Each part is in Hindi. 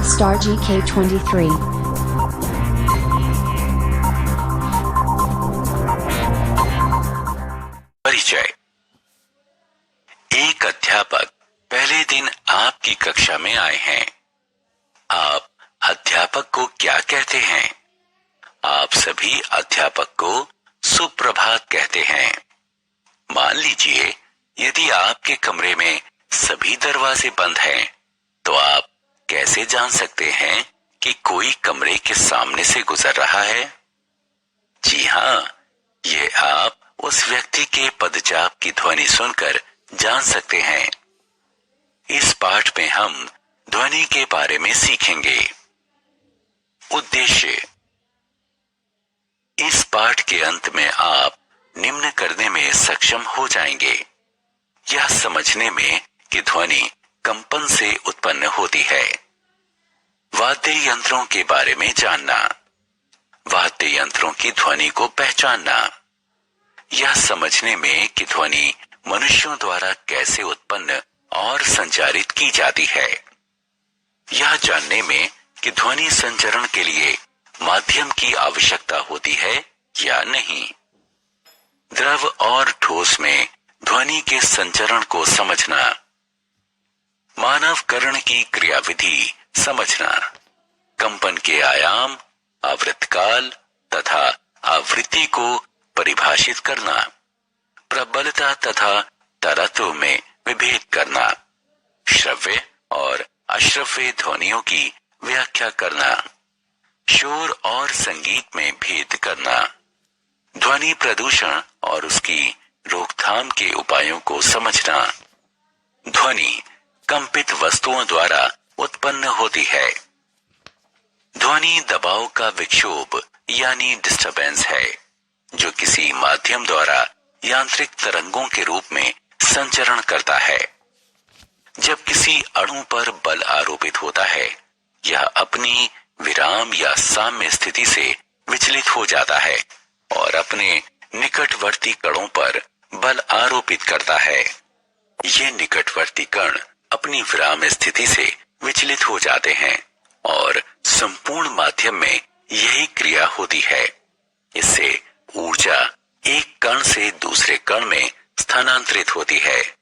Star GK23. परिचय। एक अध्यापक पहले दिन आपकी कक्षा में आए हैं। आप अध्यापक को क्या कहते हैं? आप सभी अध्यापक को सुप्रभात कहते हैं। मान लीजिए यदि आपके कमरे में सभी दरवाजे बंद हैं, तो आप कैसे जान सकते हैं कि कोई कमरे के सामने से गुजर रहा है? जी हाँ, ये आप उस व्यक्ति के पदचाप की ध्वनि सुनकर जान सकते हैं। इस पाठ में हम ध्वनि के बारे में सीखेंगे। उद्देश्य। इस पाठ के अंत में आप निम्न करने में सक्षम हो जाएंगे। यह समझने में कि ध्वनि कंपन से उत्पन्न होती है। वाद्य यंत्रों के बारे में जानना। वाद्य यंत्रों की ध्वनि को पहचानना। यह समझने में कि ध्वनि मनुष्यों द्वारा कैसे उत्पन्न और संचारित की जाती है। यह जानने में कि ध्वनि संचरण के लिए माध्यम की आवश्यकता होती है या नहीं। द्रव और ठोस में ध्वनि के संचरण को समझना। मानव कर्ण की क्रियाविधि समझना। कंपन के आयाम, आवृत्तकाल तथा आवृत्ति को परिभाषित करना। प्रबलता तथा तरत्व में विभेद करना। श्रव्य और अश्रव्य ध्वनियों की व्याख्या करना। शोर और संगीत में भेद करना। ध्वनि प्रदूषण और उसकी रोकथाम के उपायों को समझना। ध्वनि कंपित वस्तुओं द्वारा उत्पन्न होती है। ध्वनि दबाव का विक्षोभ यानी डिस्टरबेंस है, जो किसी माध्यम द्वारा यांत्रिक तरंगों के रूप में संचरण करता है। जब किसी अणु पर बल आरोपित होता है, यह अपनी विराम या साम्य स्थिति से विचलित हो जाता है और अपने निकटवर्ती कणों पर बल आरोपित करता है। ये निकटवर्ती कण अपनी विराम स्थिति से विचलित हो जाते हैं और संपूर्ण माध्यम में यही क्रिया होती है। इससे ऊर्जा एक कण से दूसरे कण में स्थानांतरित होती है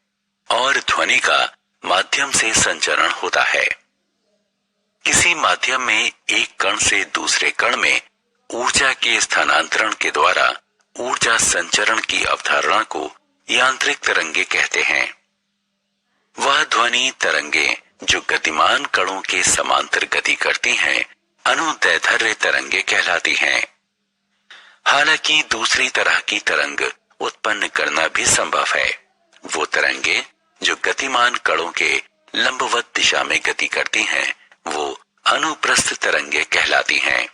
और ध्वनि का माध्यम से संचरण होता है। किसी माध्यम में एक कण से दूसरे कण में ऊर्जा के स्थानांतरण के द्वारा ऊर्जा संचरण की अवधारणा को यांत्रिक तरंगे कहते हैं। वह ध्वनि तरंगे जो गतिमान कणों के समांतर गति करती हैं, अनुदैर्ध्य तरंगे कहलाती हैं। हालांकि दूसरी तरह की तरंग उत्पन्न करना भी संभव है। वो तरंगे जो गतिमान कणों के लंबवत दिशा में गति करती हैं, वो अनुप्रस्थ तरंगे कहलाती हैं।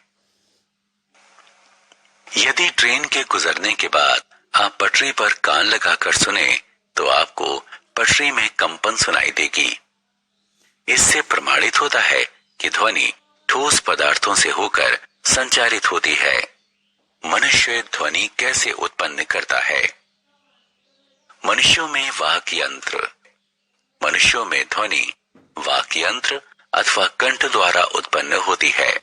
यदि ट्रेन के गुजरने के बाद आप पटरी पर कान लगाकर सुने, तो आपको पटरी में कंपन सुनाई देगी। इससे प्रमाणित होता है कि ध्वनि ठोस पदार्थों से होकर संचारित होती है। मनुष्य ध्वनि कैसे उत्पन्न करता है? मनुष्यों में वाक यंत्र। मनुष्यों में ध्वनि वाक यंत्र अथवा कंठ द्वारा उत्पन्न होती है।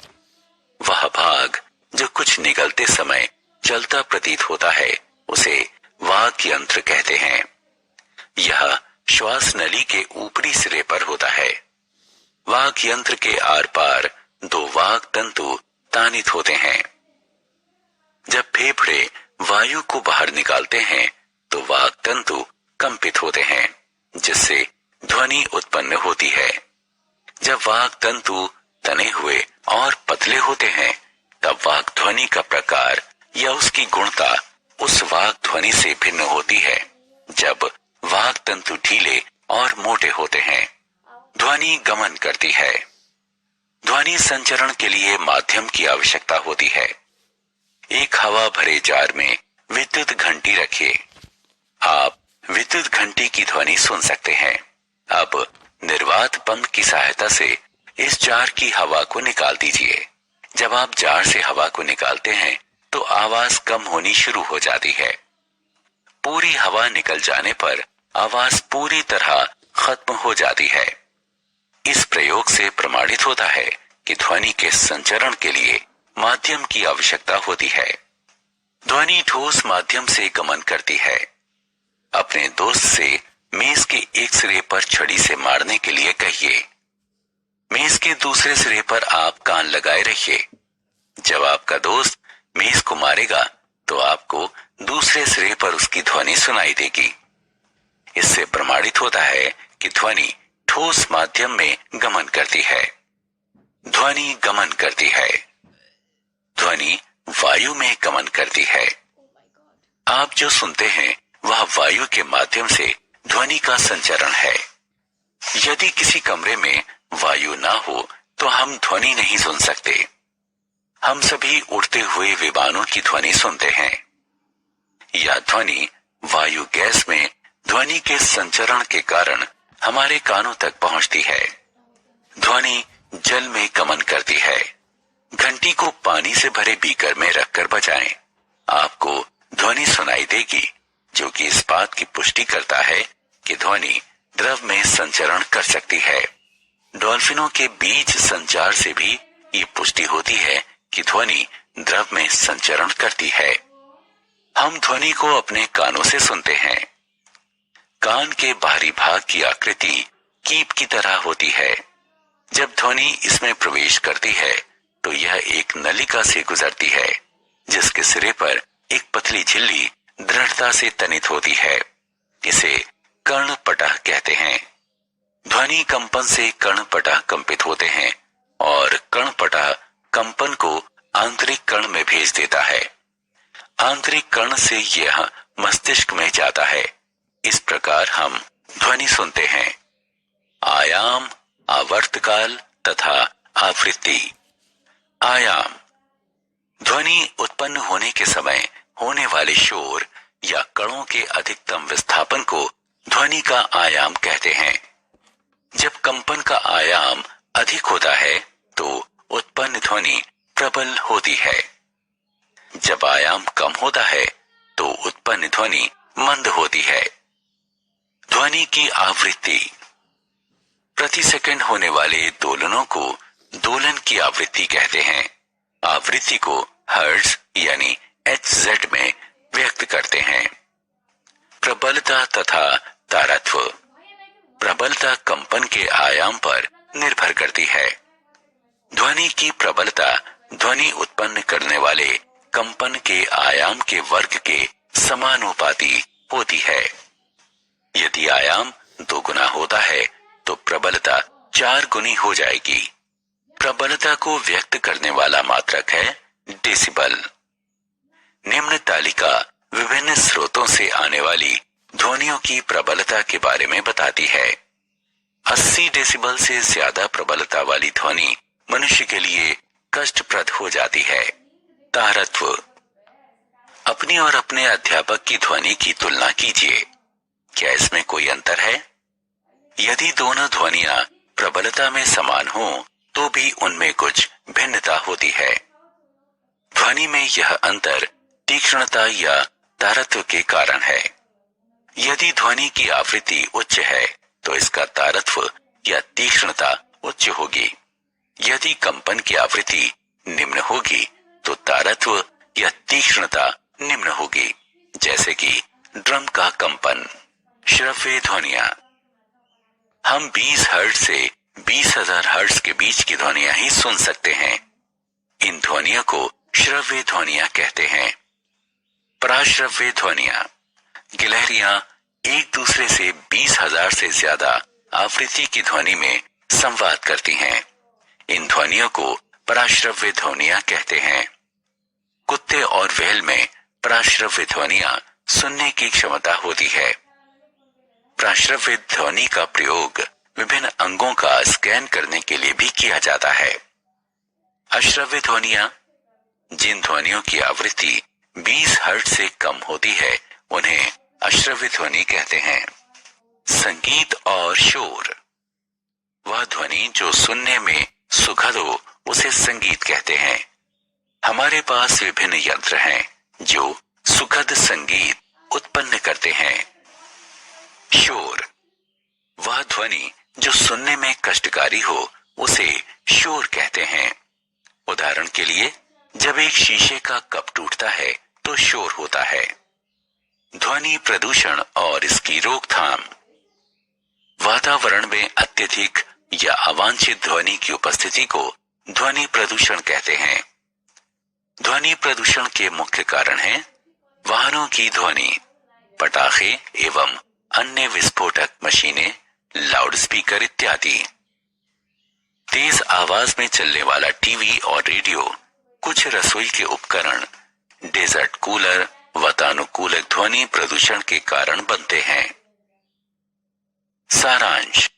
वह भाग जो कुछ निगलते समय चलता प्रतीत होता है, उसे वाक यंत्र कहते हैं। यह श्वास नली के ऊपरी सिरे पर होता है। वाक यंत्र के आर पार दो वाक तंतु तानित होते हैं। जब फेफड़े वायु को बाहर निकालते हैं, तो वाक तंतु कंपित होते हैं, जिससे ध्वनि उत्पन्न होती है। जब वाक तंतु तने हुए और पतले होते हैं, तब वाक ध्वनि का प्रकार या उसकी गुणता उस वाक ध्वनि से भिन्न होती है। जब वाक तंतु ढीले और मोटे होते हैं, ध्वनि गमन करती है। ध्वनि संचरण के लिए माध्यम की आवश्यकता होती है। एक हवा भरे जार में विद्युत घंटी रखिए। आप विद्युत घंटी की ध्वनि सुन सकते हैं। अब निर्वात पंप की सहायता से इस जार की हवा को निकाल दीजिए। जब आप जार से हवा को निकालते हैं, तो आवाज कम होनी शुरू हो जाती है। पूरी हवा निकल जाने पर आवाज पूरी तरह खत्म हो जाती है। इस प्रयोग से प्रमाणित होता है कि ध्वनि के संचरण के लिए माध्यम की आवश्यकता होती है। ध्वनि ठोस माध्यम से गमन करती है। अपने दोस्त से मेज के एक सिरे पर छड़ी से मारने के लिए कहिए। मेज के दूसरे सिरे पर आप कान लगाए रहिए। जब आपका दोस्त मेज को मारेगा तो आपको दूसरे सिरे पर उसकी ध्वनि सुनाई देगी। इससे प्रमाणित होता है कि ध्वनि ठोस माध्यम में गमन करती है। ध्वनि गमन करती है। ध्वनि वायु में गमन करती है। आप जो सुनते हैं वह वायु के माध्यम से ध्वनि का संचरण है। यदि किसी कमरे में वायु ना हो तो हम ध्वनि नहीं सुन सकते। हम सभी उड़ते हुए विमानों की ध्वनि सुनते हैं। यह ध्वनि वायु गैस में ध्वनि के संचरण के कारण हमारे कानों तक पहुंचती है। ध्वनि जल में गमन करती है। घंटी को पानी से भरे बीकर में रखकर बजाएं। आपको ध्वनि सुनाई देगी, जो कि इस बात की पुष्टि करता है कि ध्वनि द्रव में संचरण कर सकती है। डॉल्फिनों के बीच संचार से भी ये पुष्टि होती है कि ध्वनि द्रव में संचरण करती है। हम ध्वनि को अपने कानों से सुनते हैं। कान के बाहरी भाग की आकृति कीप की तरह होती है। जब ध्वनि इसमें प्रवेश करती है तो यह एक नलिका से गुजरती है, जिसके सिरे पर एक पतली झिल्ली दृढ़ता से तनित होती है। इसे कर्णपटह कहते हैं। ध्वनि कंपन से कर्णपटह कंपित होते हैं और कर्णपटह कंपन को आंतरिक कर्ण में भेज देता है। आंतरिक कर्ण से यह मस्तिष्क में जाता है। इस प्रकार हम ध्वनि सुनते हैं। आयाम, आवर्तकाल तथा आवृत्ति। आयाम ध्वनि उत्पन्न होने के समय होने वाले शोर या कणों के अधिकतम विस्थापन को ध्वनि का आयाम कहते हैं। जब कंपन का आयाम अधिक होता है तो उत्पन्न ध्वनि प्रबल होती है। जब आयाम कम होता है तो उत्पन्न ध्वनि मंद होती है। ध्वनि की आवृत्ति। प्रति सेकंड होने वाले दोलनों को दोलन की आवृत्ति कहते हैं। आवृत्ति को हर्ट्ज यानी HZ में व्यक्त करते हैं। प्रबलता तथा तारत्व। प्रबलता कंपन के आयाम पर निर्भर करती है। ध्वनि की प्रबलता ध्वनि उत्पन्न करने वाले कंपन के आयाम के वर्ग के समानुपाती होती है। यदि आयाम 2 गुना होता है तो प्रबलता 4 गुनी हो जाएगी। प्रबलता को व्यक्त करने वाला मात्रक है डेसिबल। निम्न तालिका विभिन्न स्रोतों से आने वाली ध्वनियों की प्रबलता के बारे में बताती है। 80 डेसिबल से ज्यादा प्रबलता वाली ध्वनि मनुष्य के लिए कष्टप्रद हो जाती है। तारत्व। अपनी और अपने अध्यापक की ध्वनि की तुलना कीजिए। क्या इसमें कोई अंतर है? यदि दोनों ध्वनियां प्रबलता में समान हो तो भी उनमें कुछ भिन्नता होती है। ध्वनि में यह अंतर तीक्ष्णता या तारत्व के कारण है। यदि ध्वनि की आवृत्ति उच्च है तो इसका तारत्व या तीक्ष्णता उच्च होगी। यदि कंपन की आवृत्ति निम्न होगी तो तारत्व या तीक्ष्णता निम्न होगी, जैसे कि ड्रम का कंपन। श्रव्य ध्वनियां। हम 20 हर्ट्ज से 20,000 हर्ट्ज के बीच की ध्वनियां ही सुन सकते हैं। इन ध्वनियों को श्रव्य ध्वनियां कहते हैं। पराश्रव्य ध्वनियां। गिलहरियां एक दूसरे से 20,000 से ज्यादा आवृत्ति की ध्वनि में संवाद करती हैं। इन ध्वनियों को पराश्रव्य ध्वनियां कहते हैं। कुत्ते और व्हेल में पराश्रव्य ध्वनियां सुनने की क्षमता होती है। पराश्रव्य ध्वनि का प्रयोग विभिन्न अंगों का स्कैन करने के लिए भी किया जाता है। अश्रव्य ध्वनियां। जिन ध्वनियों की आवृत्ति 20 हर्ट्ज से कम होती है उन्हें अश्रव्य ध्वनि कहते हैं। संगीत और शोर। वह ध्वनि जो सुनने में सुखद हो उसे संगीत कहते हैं। हमारे पास विभिन्न यंत्र हैं जो सुखद संगीत उत्पन्न करते हैं। शोर। वह ध्वनि जो सुनने में कष्टकारी हो उसे शोर कहते हैं। उदाहरण के लिए, जब एक शीशे का कप टूटता है तो शोर होता है। ध्वनि प्रदूषण और इसकी रोकथाम। वातावरण में अत्यधिक या अवांछित ध्वनि की उपस्थिति को ध्वनि प्रदूषण कहते हैं। ध्वनि प्रदूषण के मुख्य कारण हैं वाहनों की ध्वनि, पटाखे एवं अन्य विस्फोटक मशीनें, लाउडस्पीकर इत्यादि। तेज आवाज में चलने वाला टीवी और रेडियो, कुछ रसोई के उपकरण, डेजर्ट कूलर वातानुकूलित ध्वनि प्रदूषण के कारण बनते हैं। सारांश।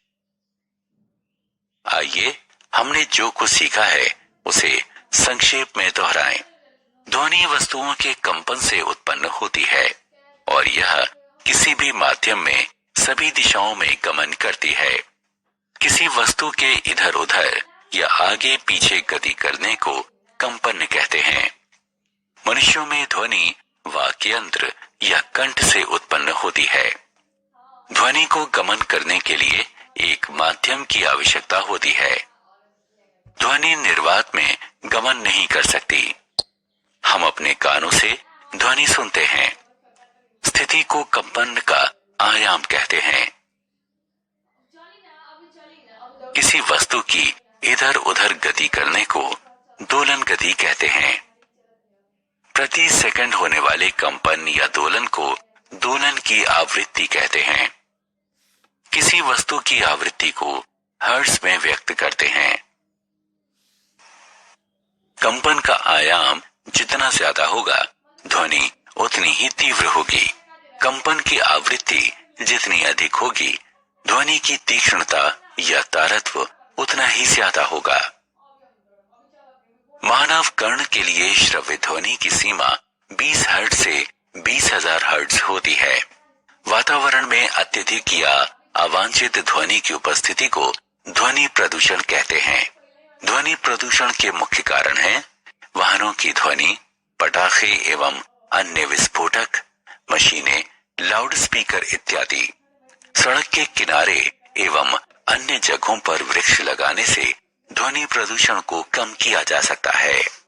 आइए हमने जो कुछ सीखा है उसे संक्षेप में दोहराएं। ध्वनि वस्तुओं के कंपन से उत्पन्न होती है और यह किसी भी माध्यम में सभी दिशाओं में गमन करती है। किसी वस्तु के इधर उधर या आगे पीछे गति करने को कंपन कहते हैं। मनुष्यों में ध्वनि वाक् यंत्र या कंठ से उत्पन्न होती है। ध्वनि को गमन करने के लिए एक माध्यम की आवश्यकता होती है। ध्वनि निर्वात में गमन नहीं कर सकती। हम अपने कानों से ध्वनि सुनते हैं। स्थिति को कंपन का आयाम कहते हैं। किसी वस्तु की इधर उधर गति करने को दोलन गति कहते हैं। प्रति सेकंड होने वाले कंपन या दोलन को दोलन की आवृत्ति कहते हैं। किसी वस्तु की आवृत्ति को हर्ट्ज में व्यक्त करते हैं। कंपन का आयाम जितना ज्यादा होगा, ध्वनि उतनी ही तीव्र होगी। कंपन की आवृत्ति जितनी अधिक होगी, ध्वनि की तीक्ष्णता या तारत्व उतना ही ज्यादा होगा। मानव कर्ण के लिए श्रव्य ध्वनि की सीमा 20 हर्ट्ज से 20,000 हर्ट्ज होती है। वातावरण में अत्यधिक या अवांछित ध्वनि की उपस्थिति को ध्वनि प्रदूषण कहते हैं। ध्वनि प्रदूषण के मुख्य कारण हैं वाहनों की ध्वनि, पटाखे एवं अन्य विस्फोटक, मशीनें, लाउडस्पीकर इत्यादि। सड़क के किनारे एवं अन्य जगहों पर वृक्ष लगाने से ध्वनि प्रदूषण को कम किया जा सकता है।